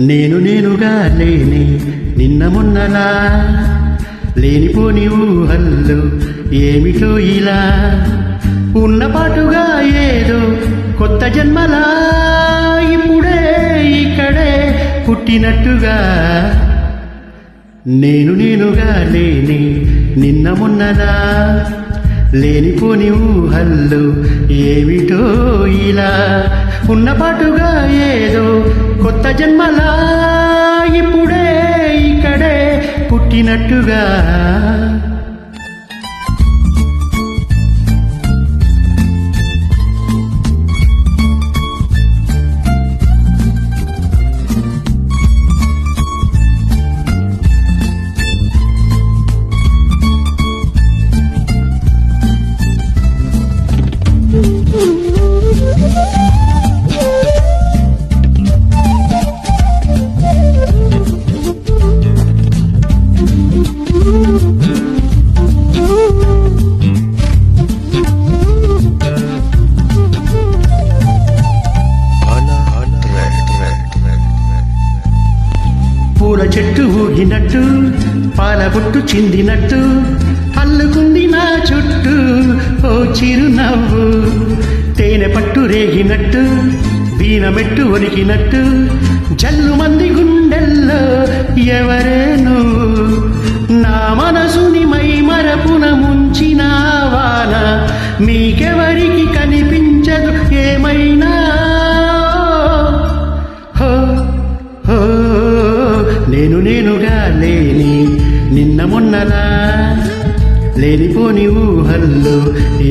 నేనుగా లేని నిన్న మొన్నలా లేనిపోని ఊహల్లో ఏమిటో ఇలా ఉన్నపాటుగా ఏదో కొత్త జన్మలా ఇప్పుడే ఇక్కడే పుట్టినట్టుగా నేనుగా లేని నిన్న మొన్నలా లేనిపోని ఊహల్లో ఏమిటో ఇలా ఉన్నపాటుగా ఏదో కొత్త జన్మలా ఇప్పుడే ఇక్కడే పుట్టినట్టుగా పూల చెట్టు ఊగినట్టు పాల బొట్టు చిందినట్టు అల్లుకుంది నా చుట్టూ ఓ చిరునవ్వు తేనె పట్టు రేగినట్టు వీణ మెట్టు ఒలికినట్టు జల్లు మంది గుండెల్లో ఎవరే నువ్వు నా మనసుని మై మరపున ముంచిన వాన మీకెవరికి కనిపించదు ఏమైనా నేనుగా లేని నిన్న మొన్నలా లేనిపోని ఊహల్లో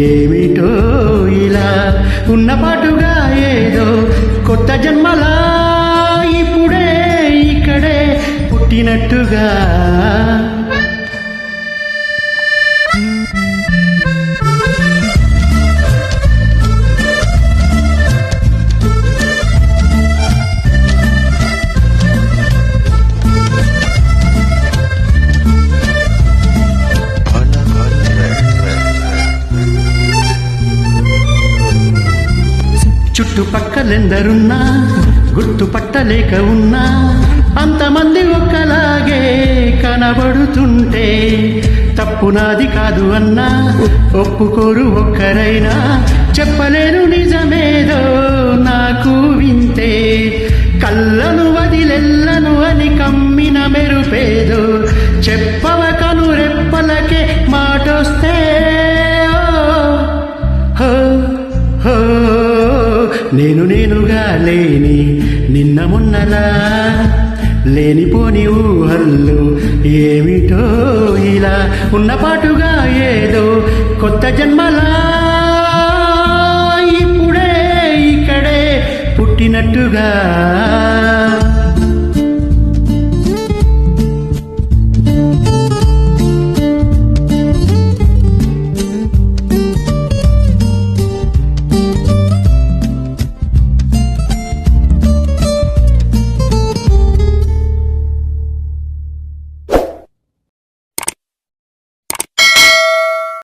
ఏమిటో ఇలా ఉన్నపాటుగా ఏదో కొత్త జన్మలా ఇప్పుడే ఇక్కడే పుట్టినట్టుగా చుట్టుపక్కలెందరున్నా గుర్తుపట్టలేక ఉన్నా అంతమంది ఒక్కలాగే కనబడుతుంటే తప్పు నాది కాదు అన్నా ఒప్పుకోరు ఒక్కరైనా చెప్పలేను నిజమేదో నాకు వింతే కళ్ళను వదిలెల్లను అని కమ్మిన మెరుపేదో చెప్పవ కను రెప్పలకే మాటొస్తే నేనుగా లేని నిన్న మొన్నలా లేనిపోని ఊహల్లో ఏమిటో ఇలా ఉన్నపాటుగా ఏదో కొత్త జన్మలా